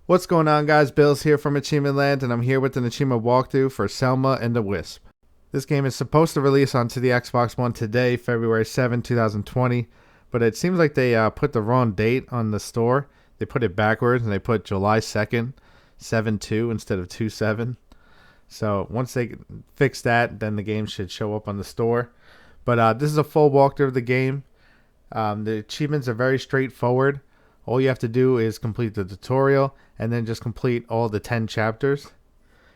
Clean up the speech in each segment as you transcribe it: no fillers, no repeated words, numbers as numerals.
What's going on, guys? Billz here from Achievement Land, and I'm here with an achievement walkthrough for Selma and the Wisp. This game is supposed to release onto the Xbox One today, February 7, 2020, but it seems like they put the wrong date on the store. They put it backwards, and they put July 2nd, 7/2 instead of 2/7. So once they fix that, then the game should show up on the store. But this is a full walkthrough of the game. The achievements are very straightforward. All you have to do is complete the tutorial and then just complete all the 10 chapters.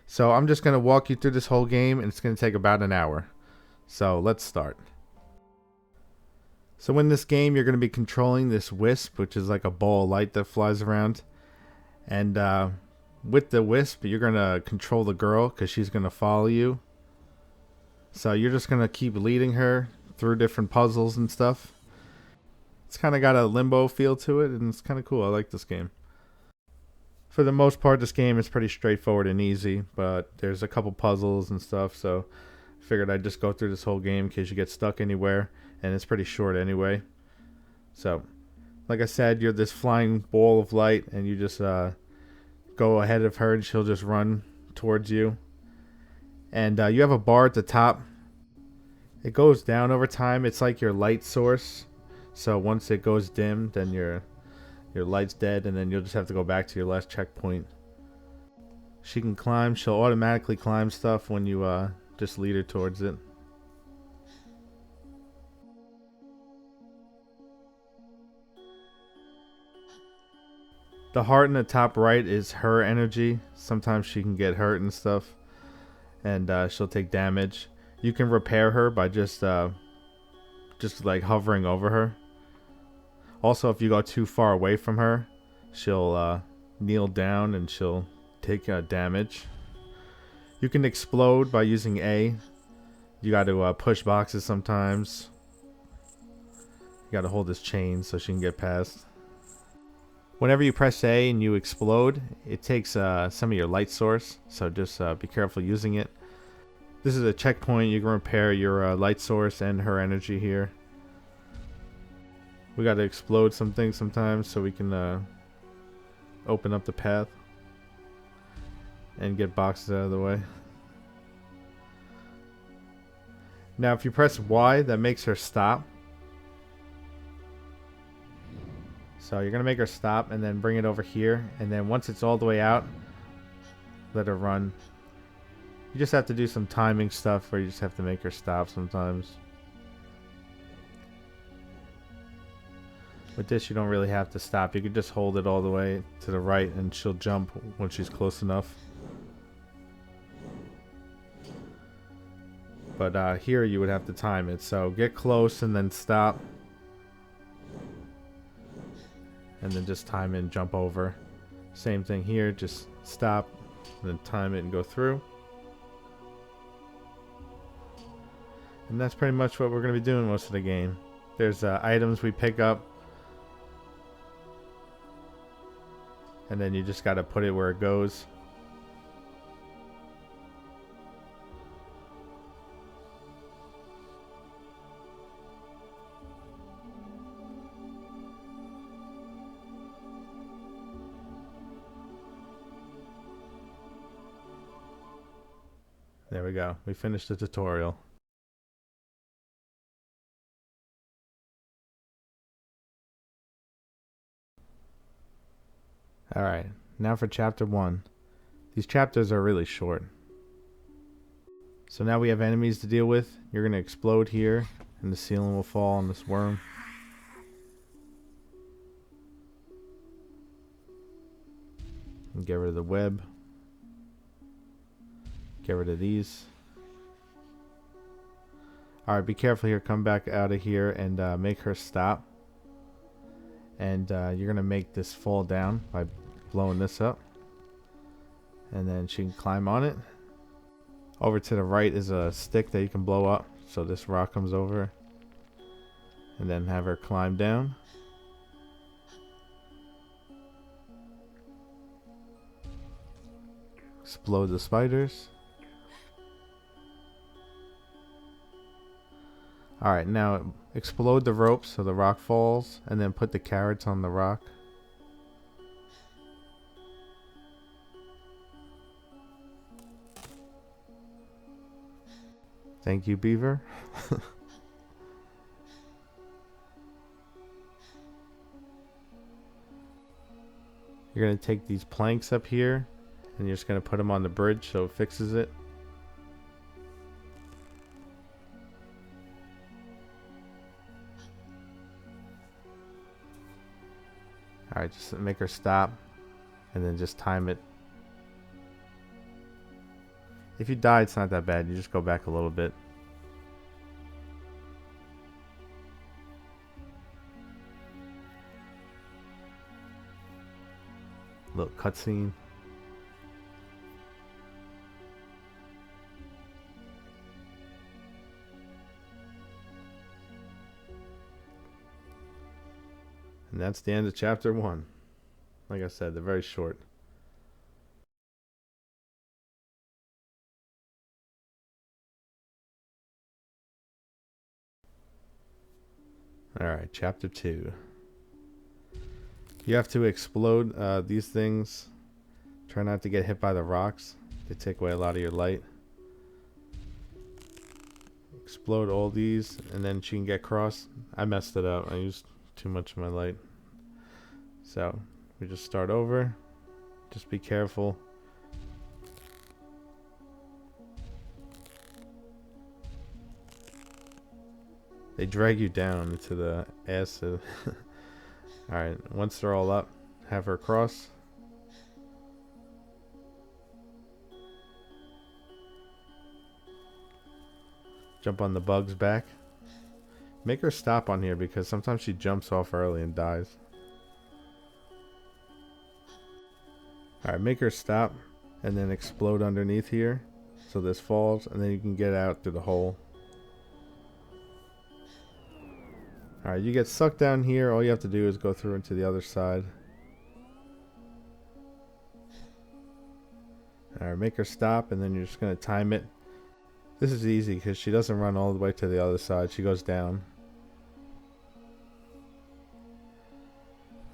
So I'm just going to walk you through this whole game, and it's going to take about an hour. So let's start. So in this game, you're going to be controlling this Wisp, which is like a ball of light that flies around. And with the Wisp, you're going to control the girl because she's going to follow you. So you're just going to keep leading her through different puzzles and stuff. It's kind of got a limbo feel to it, and it's kind of cool. I like this game. For the most part, this game is pretty straightforward and easy, but there's a couple puzzles and stuff, so I figured I'd just go through this whole game in case you get stuck anywhere, and it's pretty short anyway. So, like I said, you're this flying ball of light, and you just go ahead of her, and she'll just run towards you. And you have a bar at the top. It goes down over time. It's like your light source. So once it goes dim, then your light's dead, and then you'll just have to go back to your last checkpoint. She can climb. She'll automatically climb stuff when you just lead her towards it. The heart in the top right is her energy. Sometimes she can get hurt and stuff, and she'll take damage. You can repair her by just like hovering over her. Also, if you go too far away from her, she'll kneel down and she'll take damage. You can explode by using A. You got to push boxes sometimes. You got to hold this chain so she can get past. Whenever you press A and you explode, it takes some of your light source, so just be careful using it. This is a checkpoint. You can repair your light source and her energy here. We gotta explode some things sometimes so we can open up the path and get boxes out of the way. Now if you press Y, that makes her stop. So you're gonna make her stop and then bring it over here, and then once it's all the way out, let her run. You just have to do some timing stuff where you just have to make her stop sometimes. With this, you don't really have to stop. You can just hold it all the way to the right, and she'll jump when she's close enough. But here you would have to time it. So get close and then stop. And then just time it and jump over. Same thing here. Just stop, and then time it and go through. And that's pretty much what we're going to be doing most of the game. There's items we pick up. And then you just got to put it where it goes. There we go. We finished the tutorial. Alright, now for chapter 1. These chapters are really short. So now we have enemies to deal with. You're going to explode here, and the ceiling will fall on this worm. And get rid of the web. Get rid of these. Alright, be careful here. Come back out of here and make her stop. And you're going to make this fall down by blowing this up. And then she can climb on it. Over to the right is a stick that you can blow up. So this rock comes over. And then have her climb down. Explode the spiders. Alright, now explode the rope so the rock falls, and then put the carrots on the rock. Thank you, Beaver. You're going to take these planks up here and you're just going to put them on the bridge so it fixes it. Alright, just make her stop and then just time it. If you die, it's not that bad. You just go back a little bit. Little cutscene. And that's the end of chapter 1. Like I said, they're very short. Alright, chapter 2. You have to explode these things. Try not to get hit by the rocks. They take away a lot of your light. Explode all these and then she can get across. I messed it up. I used too much of my light. So we just start over. Just be careful. They drag you down into the acid. Alright, once they're all up, have her cross. Jump on the bug's back. Make her stop on here because sometimes she jumps off early and dies. Alright, make her stop and then explode underneath here so this falls and then you can get out through the hole. Alright, you get sucked down here. All you have to do is go through into the other side. Alright, make her stop and then you're just going to time it. This is easy because she doesn't run all the way to the other side. She goes down.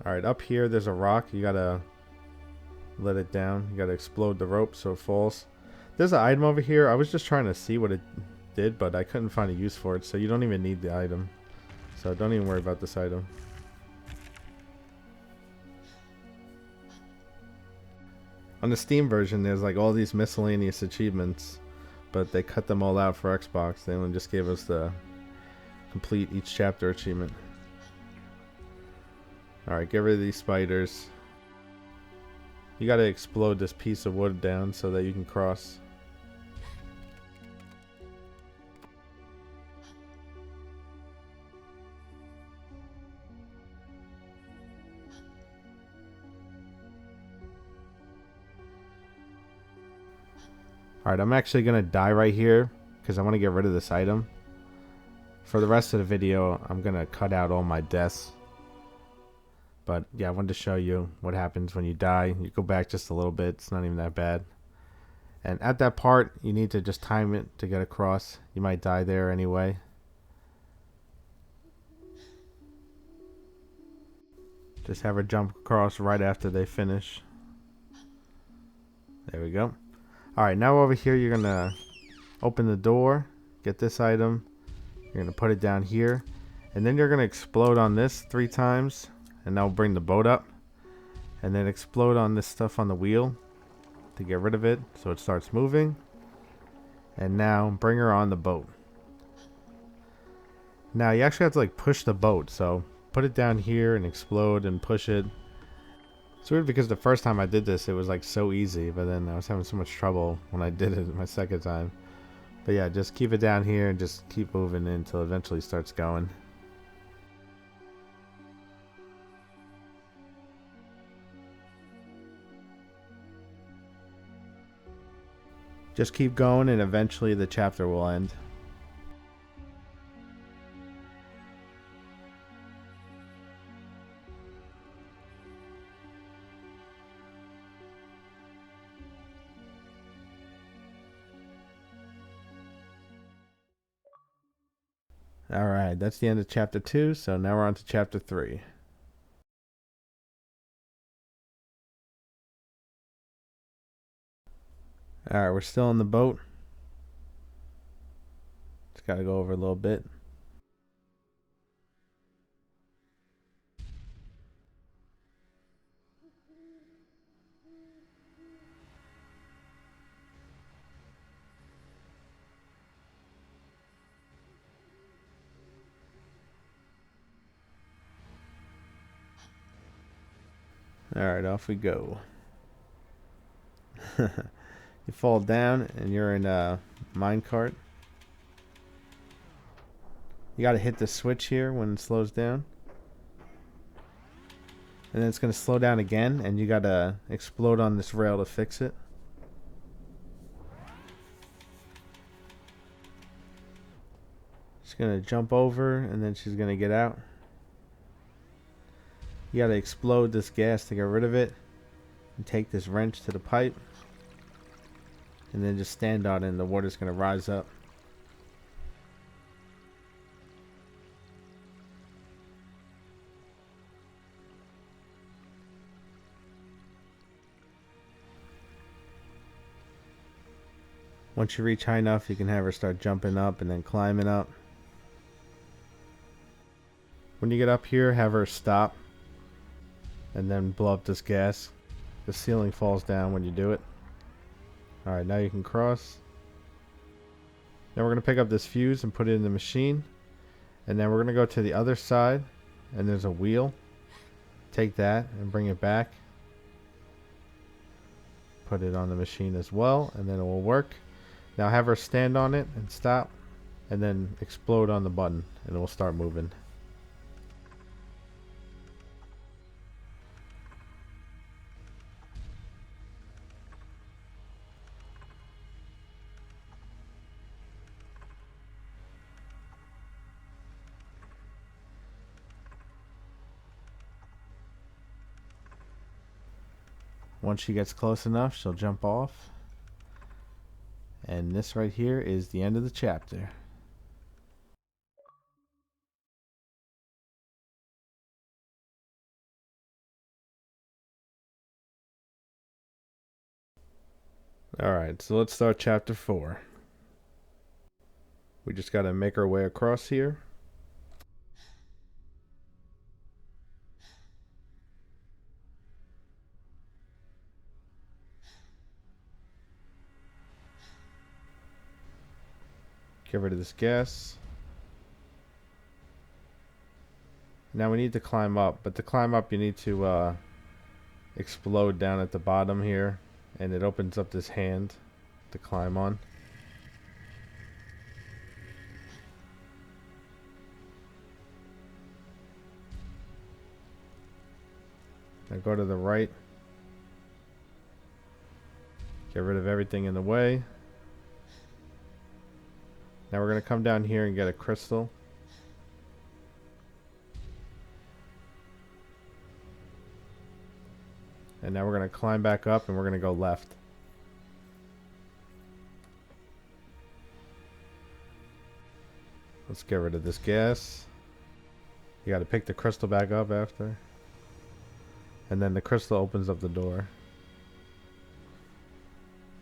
Alright, up here there's a rock. You gotta let it down. You gotta explode the rope so it falls. There's an item over here. I was just trying to see what it did, but I couldn't find a use for it. So you don't even need the item. So don't even worry about this item. On the Steam version, there's like all these miscellaneous achievements, but they cut them all out for Xbox. They only just gave us the complete each chapter achievement. Alright, get rid of these spiders. You gotta explode this piece of wood down so that you can cross. Alright, I'm actually gonna die right here because I want to get rid of this item. For the rest of the video, I'm gonna cut out all my deaths. But yeah, I wanted to show you what happens when you die. You go back just a little bit. It's not even that bad. And at that part, you need to just time it to get across. You might die there anyway. Just have her jump across right after they finish. There we go. Alright, now over here you're going to open the door. Get this item. You're going to put it down here. And then you're going to explode on this 3 times. And that will bring the boat up. And then explode on this stuff on the wheel to get rid of it so it starts moving. And now bring her on the boat. Now you actually have to like push the boat. So put it down here and explode and push it. It's weird because the first time I did this it was like so easy. But then I was having so much trouble when I did it my second time. But yeah, just keep it down here and just keep moving until it eventually starts going. Just keep going and eventually the chapter will end. Alright, that's the end of chapter 2, so now we're on to chapter 3. Alright, we're still on the boat. Just gotta go over a little bit. Alright, off we go. You fall down and you're in a minecart. You gotta hit the switch here when it slows down. And then it's gonna slow down again and you gotta explode on this rail to fix it. She's gonna jump over and then she's gonna get out. You gotta explode this gas to get rid of it. And take this wrench to the pipe. And then just stand on it and the water's gonna rise up. Once you reach high enough, you can have her start jumping up and then climbing up. When you get up here, have her stop and then blow up this gas. The ceiling falls down when you do it. Alright, now you can cross. Now we're going to pick up this fuse and put it in the machine. And then we're going to go to the other side. And there's a wheel. Take that and bring it back. Put it on the machine as well. And then it will work. Now have her stand on it and stop. And then explode on the button. And it will start moving. Once she gets close enough, she'll jump off. And this right here is the end of the chapter. Alright, so let's start chapter 4. We just gotta make our way across here. Get rid of this gas. Now we need to climb up, but to climb up you need to explode down at the bottom here, and it opens up this hand to climb on. Now go to the right. Get rid of everything in the way. Now we're going to come down here and get a crystal. And now we're going to climb back up and we're going to go left. Let's get rid of this gas. You got to pick the crystal back up after. And then the crystal opens up the door.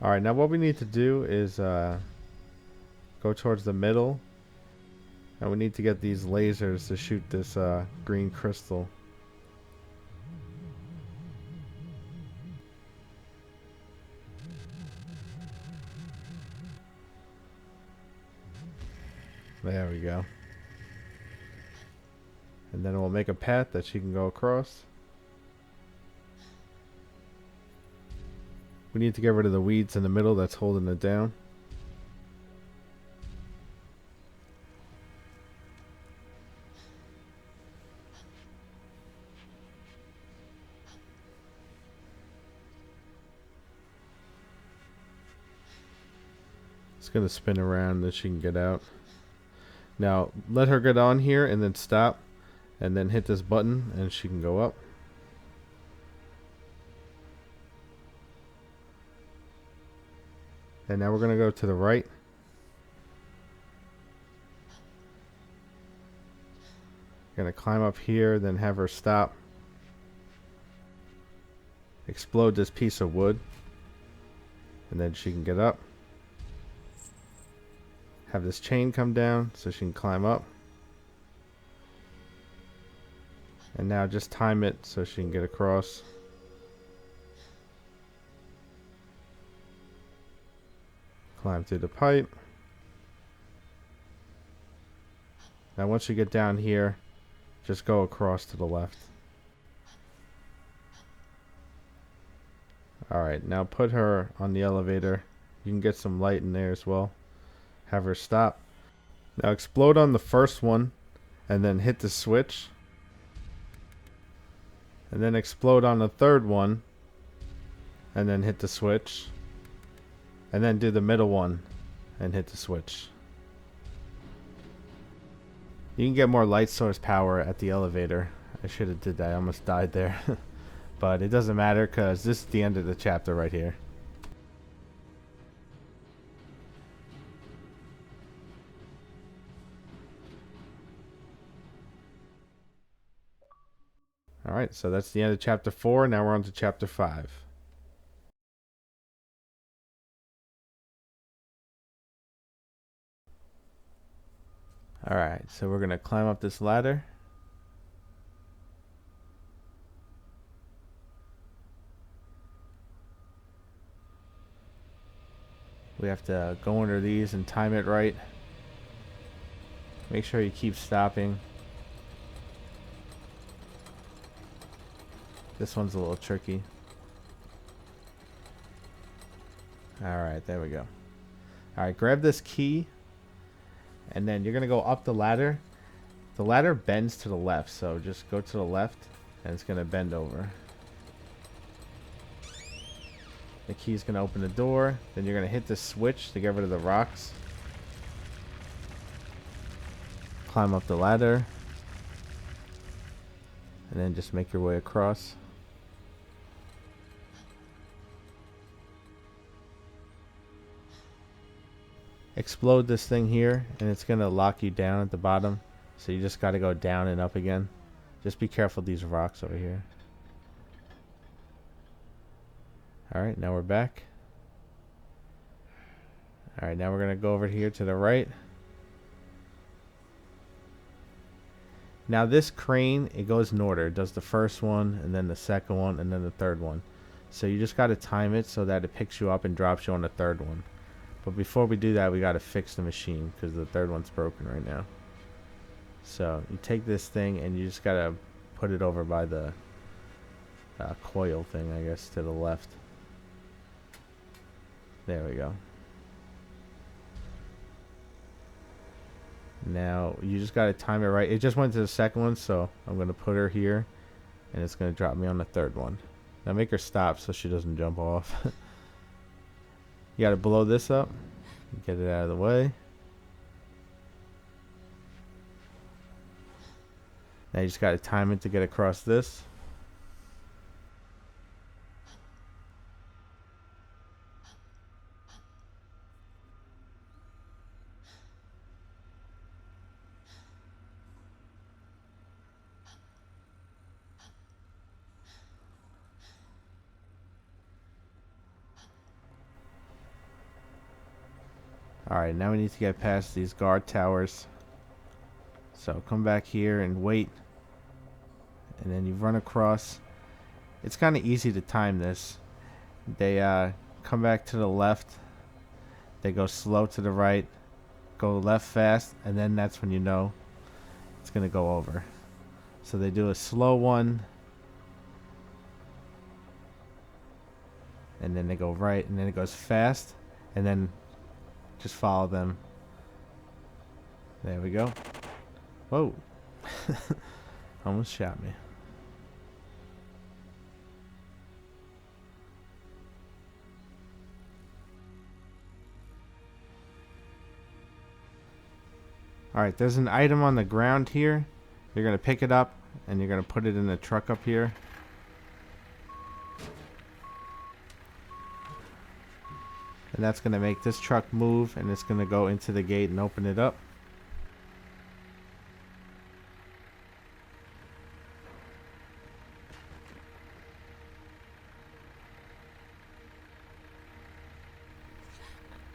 Alright, now what we need to do is go towards the middle. And we need to get these lasers to shoot this green crystal. There we go. And then we'll make a path that she can go across. We need to get rid of the weeds in the middle that's holding it down. It's going to spin around that she can get out. Now let her get on here and then stop and then hit this button and she can go up. And now we're going to go to the right. Going to climb up here, then have her stop. Explode this piece of wood. And then she can get up. have this chain come down so she can climb up. And now just time it so she can get across. Climb through the pipe. Now once you get down here, just go across to the left. Alright, now put her on the elevator. You can get some light in there as well. Have her stop. Now explode on the first one and then hit the switch. And then explode on the third one and then hit the switch. And then do the middle one and hit the switch. You can get more light source power at the elevator. I should have did that. I almost died there. But it doesn't matter because this is the end of the chapter right here. Alright, so that's the end of chapter 4. Now we're on to chapter 5. Alright, so we're going to climb up this ladder. We have to go under these and time it right. Make sure you keep stopping. This one's a little tricky. Alright, there we go. Alright, grab this key. And then you're going to go up the ladder. The ladder bends to the left, so just go to the left and it's going to bend over. The key's going to open the door. Then you're going to hit the switch to get rid of the rocks. Climb up the ladder. And then just make your way across. Explode this thing here and it's going to lock you down at the bottom. So you just got to go down and up again. Just be careful of these rocks over here. Alright, now we're back. Alright, now we're going to go over here to the right. Now this crane, it goes in order. It does the first one, and then the second one, and then the third one. So you just got to time it so that it picks you up and drops you on the third one. But before we do that, we got to fix the machine because the third one's broken right now. So you take this thing and you just got to put it over by the coil thing, I guess, to the left. There we go. Now you just got to time it right. It just went to the second one, so I'm going to put her here and it's going to drop me on the third one. Now make her stop so she doesn't jump off. You got to blow this up. Get it out of the way. Now you just got to time it to get across this. Alright, now we need to get past these guard towers. So come back here and wait. And then you run across. It's kind of easy to time this. They come back to the left. They go slow to the right. Go left fast. And then that's when you know it's going to go over. So they do a slow one. And then they go right. And then it goes fast. And then just follow them. There we go. Whoa. Almost shot me. Alright, there's an item on the ground here. You're going to pick it up and you're going to put it in the truck up here. And that's going to make this truck move, and it's going to go into the gate and open it up.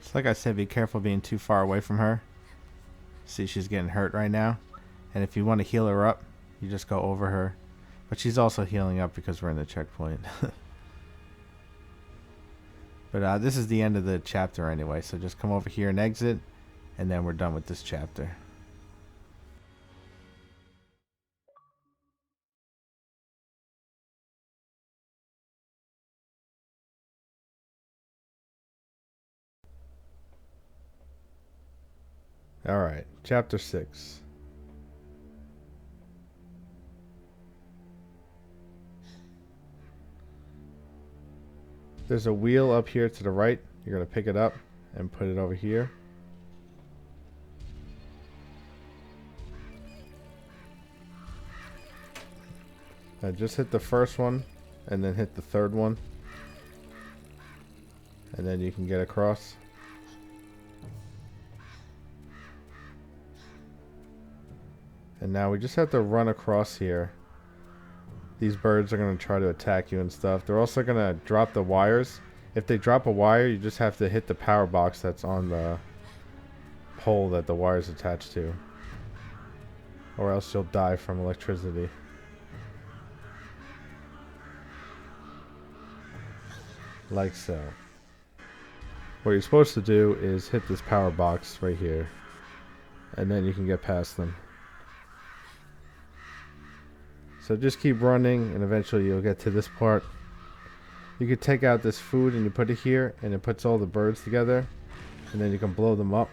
Just like I said, be careful being too far away from her. See, she's getting hurt right now. And if you want to heal her up, you just go over her. But she's also healing up because we're in the checkpoint. But this is the end of the chapter anyway. So just come over here and exit. And then we're done with this chapter. Alright, chapter 6. There's a wheel up here to the right. You're going to pick it up and put it over here. Just hit the first one and then hit the third one. And then you can get across. And now we just have to run across here. These birds are going to try to attack you and stuff. They're also going to drop the wires. If they drop a wire, you just have to hit the power box that's on the pole that the wire is attached to. Or else you'll die from electricity. Like so. What you're supposed to do is hit this power box right here. And then you can get past them. So just keep running and eventually you'll get to this part. You could take out this food and you put it here and it puts all the birds together. And then you can blow them up.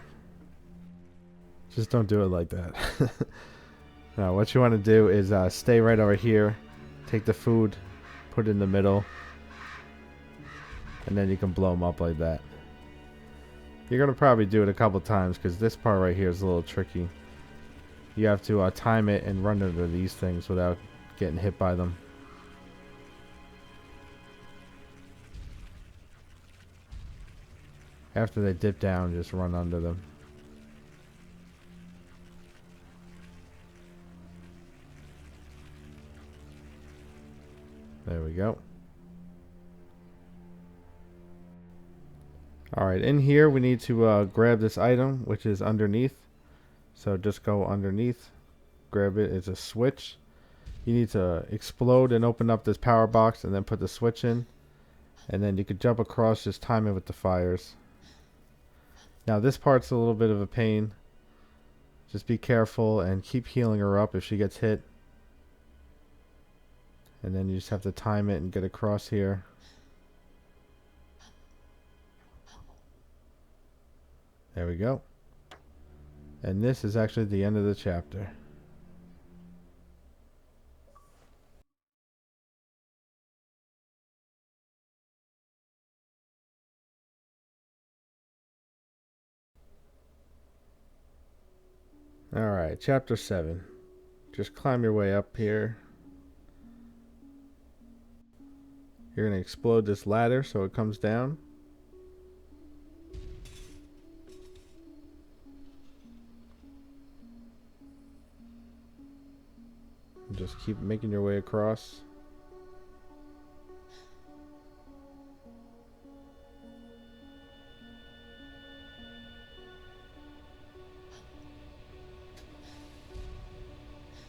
Just don't do it like that. Now what you want to do is stay right over here. Take the food, put it in the middle. And then you can blow them up like that. You're going to probably do it a couple times because this part right here is a little tricky. You have to time it and run under these things without getting hit by them. After they dip down, just run under them. There we go. Alright, in here we need to grab this item, which is underneath. So just go underneath, grab it. It's a switch. You need to explode and open up this power box and then put the switch in. And then you could jump across, just time it with the fires. Now this part's a little bit of a pain. Just be careful and keep healing her up if she gets hit. And then you just have to time it and get across here. There we go. And this is actually the end of the chapter. Alright, chapter 7. Just climb your way up here. You're going to explode this ladder so it comes down. Just keep making your way across.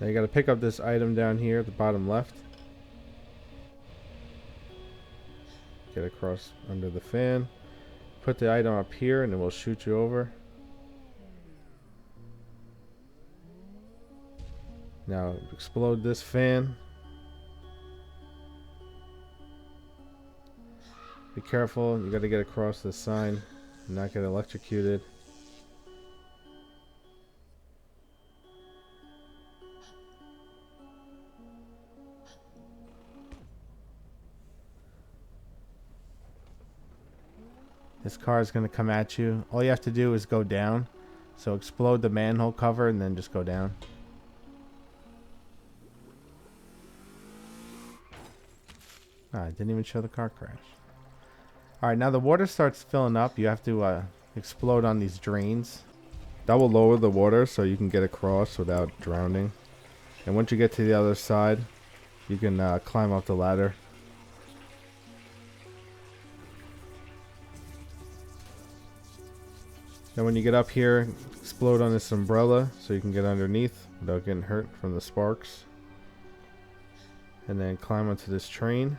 Now you got to pick up this item down here at the bottom left. Get across under the fan. Put the item up here and it will shoot you over. Now explode this fan. Be careful, you got to get across this sign and not get electrocuted. This car is going to come at you. All you have to do is go down. So explode the manhole cover and then just go down. It didn't even show the car crash. Alright, now the water starts filling up. You have to explode on these drains. That will lower the water so you can get across without drowning. And once you get to the other side, you can climb up the ladder. Then when you get up here, explode on this umbrella so you can get underneath without getting hurt from the sparks. And then climb onto this train.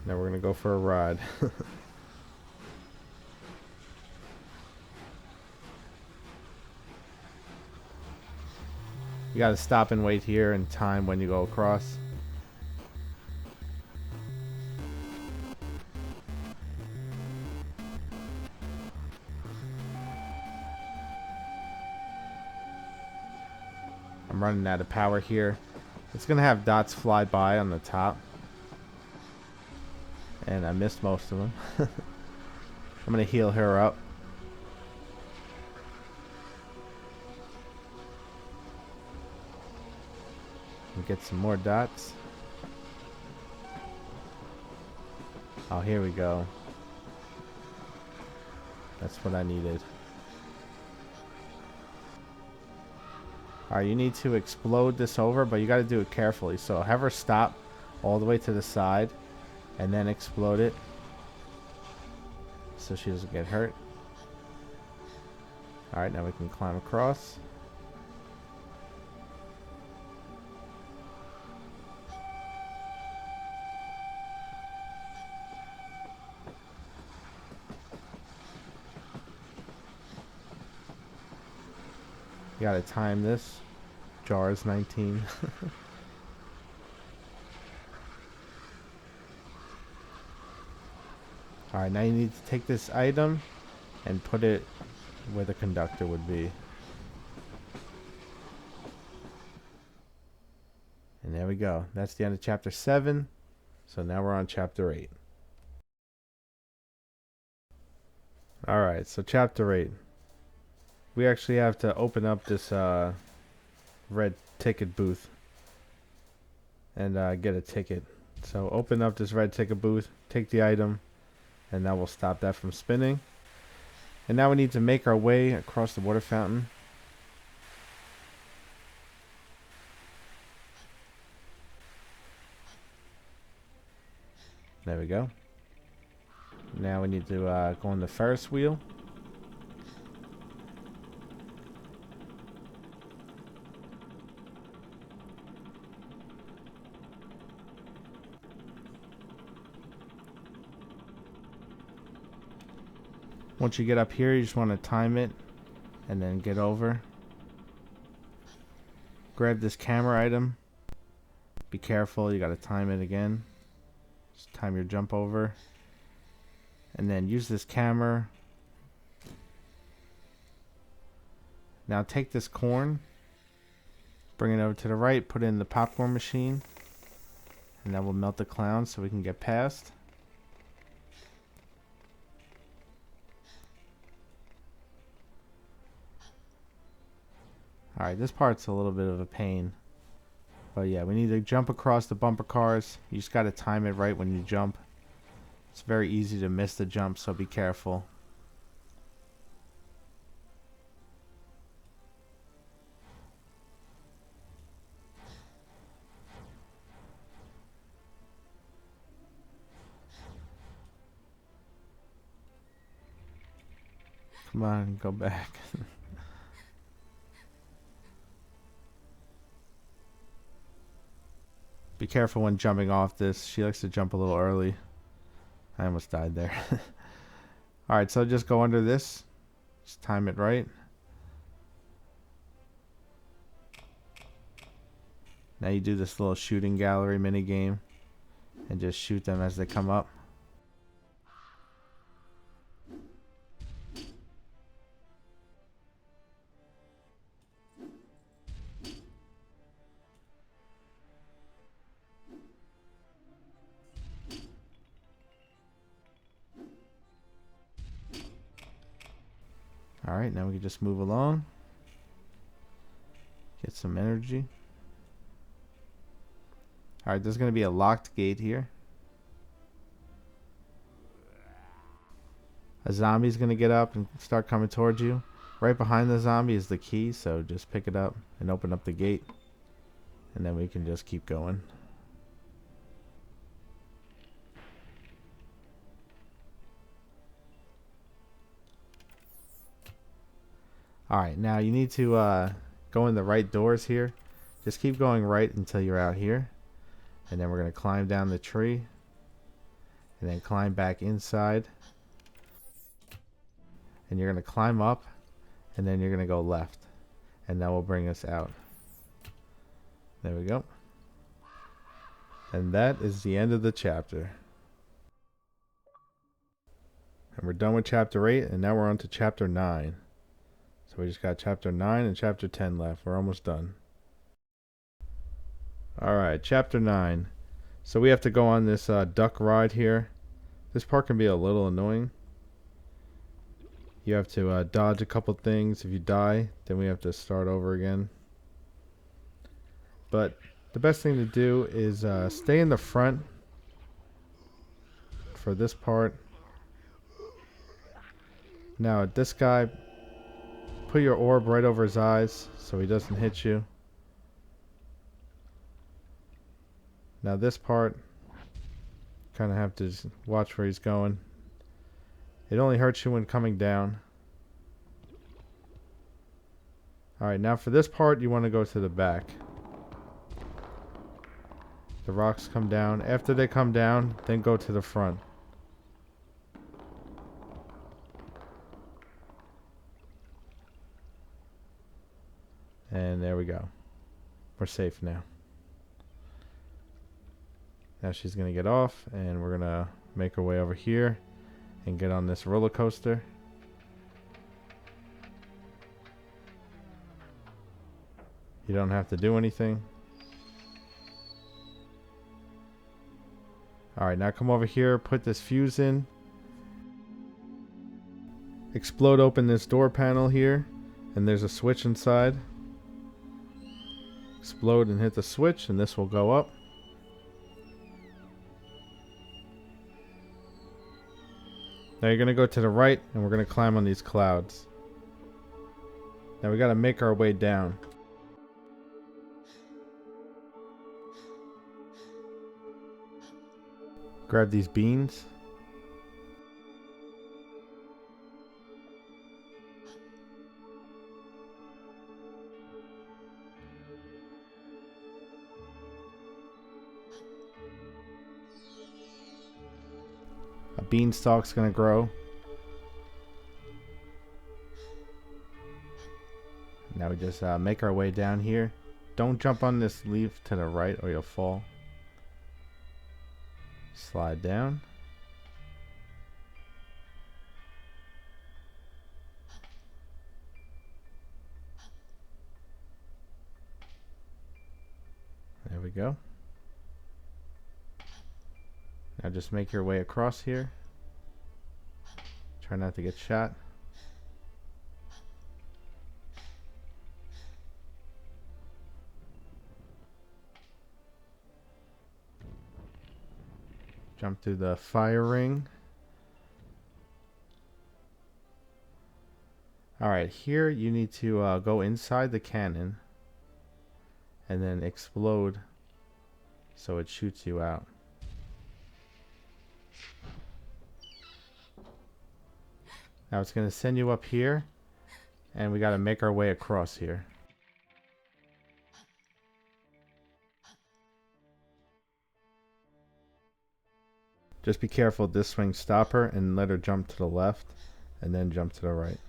Now we're gonna go for a ride. You gotta stop and wait here and time when you go across. I'm running out of power here. It's gonna have dots fly by on the top. And I missed most of them. I'm gonna heal her up. And get some more dots. Oh, here we go. That's what I needed. Alright, you need to explode this over, but you gotta do it carefully. So have her stop all the way to the side and then explode it so she doesn't get hurt. Alright, now we can climb across. You gotta time this. Jars 19. Alright, now you need to take this item and put it where the conductor would be. And there we go. That's the end of chapter 7. So now we're on chapter 8. Alright, so chapter 8. We actually have to open up this red ticket booth and get a ticket. So open up this red ticket booth, take the item, and that will stop that from spinning. And now we need to make our way across the water fountain. There we go. Now we need to go on the Ferris wheel. Once you get up here, you just want to time it and then get over. Grab this camera item. Be careful, you got to time it again. Just time your jump over. And then use this camera. Now take this corn, bring it over to the right, put it in the popcorn machine, and that will melt the clown so we can get past. Alright, this part's a little bit of a pain. But yeah, we need to jump across the bumper cars. You just gotta time it right when you jump. It's very easy to miss the jump, so be careful. Come on, go back. Be careful when jumping off this. She likes to jump a little early. I almost died there. Alright, so just go under this. Just time it right. Now you do this little shooting gallery mini game and just shoot them as they come up. Alright, now we can just move along. Get some energy. Alright, there's going to be a locked gate here. A zombie's going to get up and start coming towards you. Right behind the zombie is the key, so just pick it up and open up the gate. And then we can just keep going. Alright, now you need to go in the right doors here. Just keep going right until you're out here. And then we're going to climb down the tree. And then climb back inside. And you're going to climb up. And then you're going to go left. And that will bring us out. There we go. And that is the end of the chapter. And we're done with chapter 8. And now we're on to chapter 9. So we just got chapter 9 and chapter 10 left. We're almost done. Alright, chapter 9. So we have to go on this duck ride here. This part can be a little annoying. You have to dodge a couple things. If you die, then we have to start over again. But the best thing to do is stay in the front for this part. Now this guy, put your orb right over his eyes so he doesn't hit you. Now this part, kind of have to watch where he's going. It only hurts you when coming down. Alright, now for this part you want to go to the back. The rocks come down. After they come down, then go to the front. And there we go. We're safe now. Now she's going to get off, and we're going to make our way over here and get on this roller coaster. You don't have to do anything. Alright, now come over here, put this fuse in. Explode open this door panel here, and there's a switch inside. Explode and hit the switch, and this will go up. Now you're going to go to the right, and we're going to climb on these clouds. Now we got to make our way down. Grab these beans. A beanstalk's gonna grow. Now we just make our way down here. Don't jump on this leaf to the right or you'll fall. Slide down. There we go. Now just make your way across here. Try not to get shot. Jump through the fire ring. Alright, here you need to go inside the cannon and then explode so it shoots you out. Now it's going to send you up here, and we got to make our way across here. Just be careful at this swing, stop her and let her jump to the left and then jump to the right.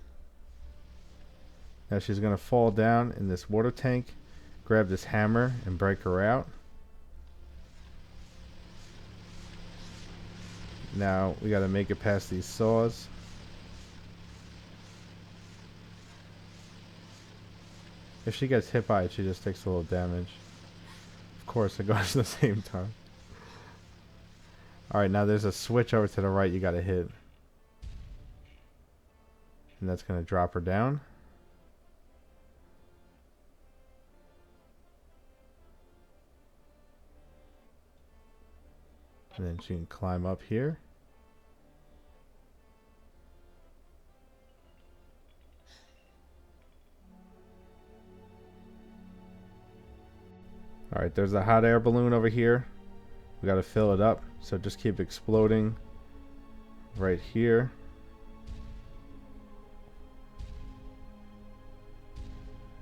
Now she's going to fall down in this water tank. Grab this hammer and break her out. Now we got to make it past these saws. If she gets hit by it, she just takes a little damage. Of course, it goes at the same time. Alright, now there's a switch over to the right you gotta hit. And that's gonna drop her down. And then she can climb up here. Alright, there's a hot air balloon over here. We gotta fill it up, so just keep exploding right here.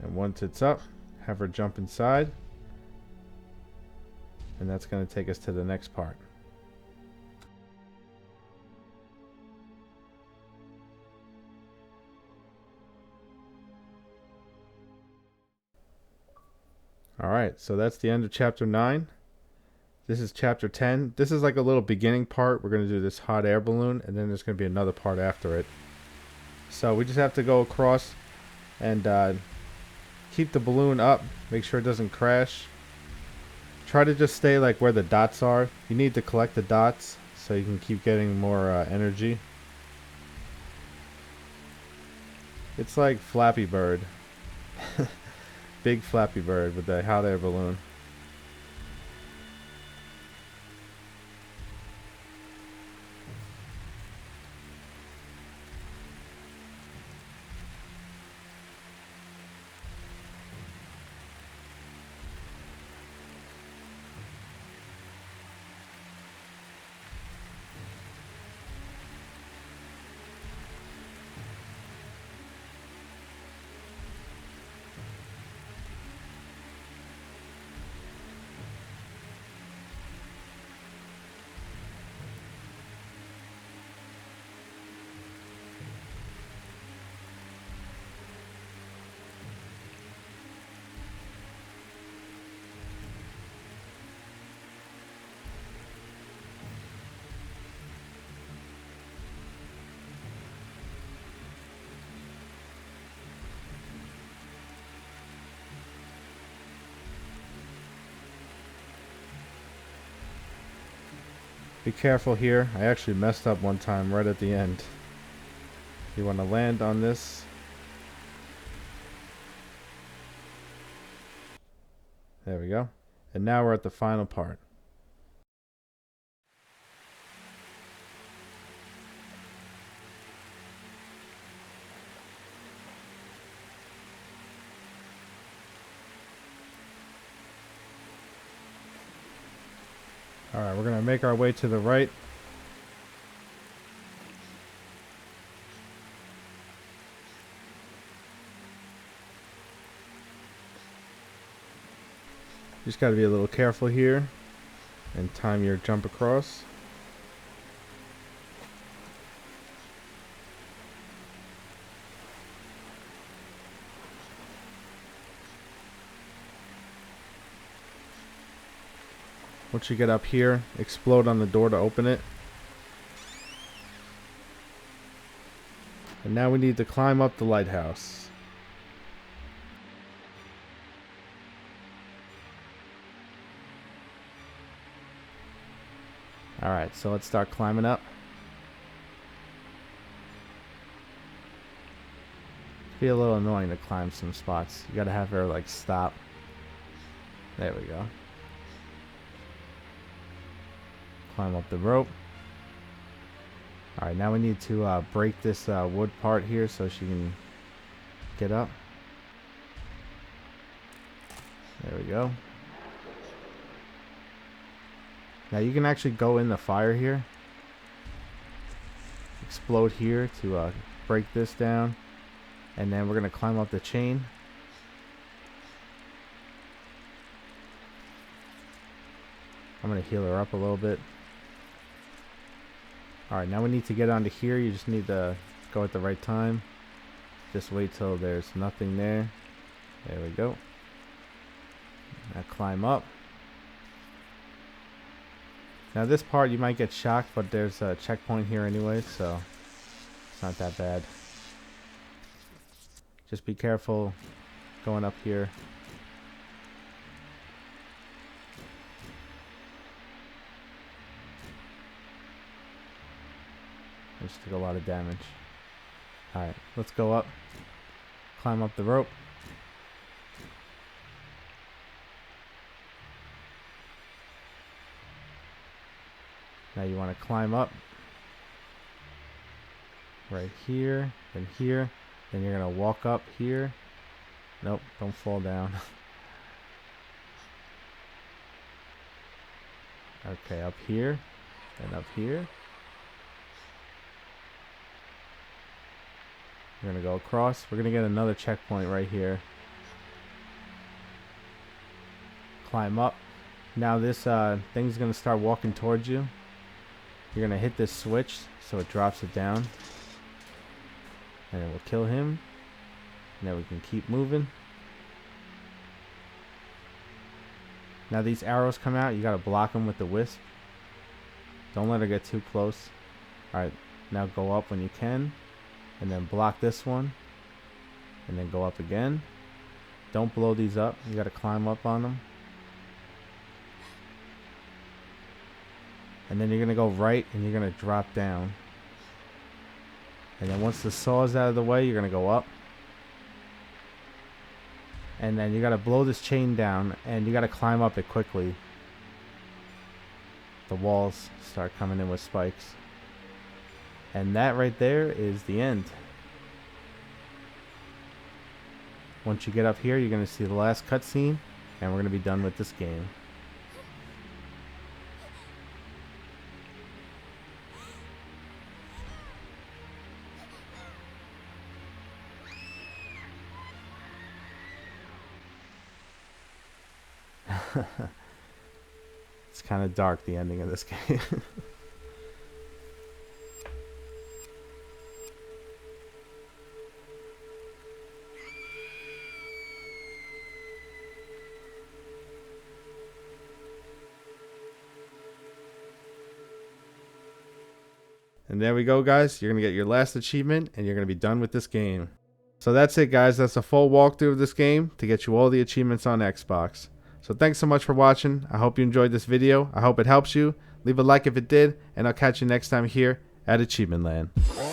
And once it's up, have her jump inside. And that's going to take us to the next part. Alright, so that's the end of chapter 9. This is chapter 10. This is like a little beginning part. We're going to do this hot air balloon, and then there's going to be another part after it. So we just have to go across and keep the balloon up. Make sure it doesn't crash. Try to just stay like where the dots are. You need to collect the dots so you can keep getting more energy. It's like Flappy Bird. Big Flappy Bird with the hot air balloon. Be careful here. I actually messed up one time right at the end. You want to land on this. There we go. And now we're at the final part. Alright, we're going to make our way to the right. Just got to be a little careful here and time your jump across. Once you get up here, explode on the door to open it. And now we need to climb up the lighthouse. Alright, so let's start climbing up. It'd be a little annoying to climb some spots. You gotta have her like stop. There we go. Climb up the rope. Alright, now we need to break this wood part here so she can get up. There we go. Now you can actually go in the fire here. Explode here to break this down. And then we're going to climb up the chain. I'm going to heal her up a little bit. Alright, now we need to get onto here. You just need to go at the right time. Just wait till there's nothing there. There we go. Now climb up. Now this part you might get shocked, but there's a checkpoint here anyway, so it's not that bad. Just be careful going up here. I just took a lot of damage. Alright, let's go up. Climb up the rope. Now you want to climb up. Right here, then here. Then you're going to walk up here. Nope, don't fall down. Okay, up here. And up here. We're going to go across. We're going to get another checkpoint right here. Climb up. Now this thing's gonna start walking towards you. You're gonna hit this switch so it drops it down, and it will kill him. And then we can keep moving. Now these arrows come out. You gotta block them with the wisp. Don't let her get too close. Alright, now go up when you can, and then block this one, and then go up again. Don't blow these up. You gotta climb up on them. And then you're gonna go right, and you're gonna drop down. And then once the saw is out of the way, you're gonna go up. And then you gotta blow this chain down, and you gotta climb up it quickly. The walls start coming in with spikes. And that right there is the end. Once you get up here, you're gonna see the last cutscene, and we're gonna be done with this game. It's kind of dark, the ending of this game. And there we go, guys. You're going to get your last achievement, and you're going to be done with this game. So that's it, guys. That's a full walkthrough of this game to get you all the achievements on Xbox. So thanks so much for watching. I hope you enjoyed this video. I hope it helps you. Leave a like if it did, and I'll catch you next time here at Achievement Land.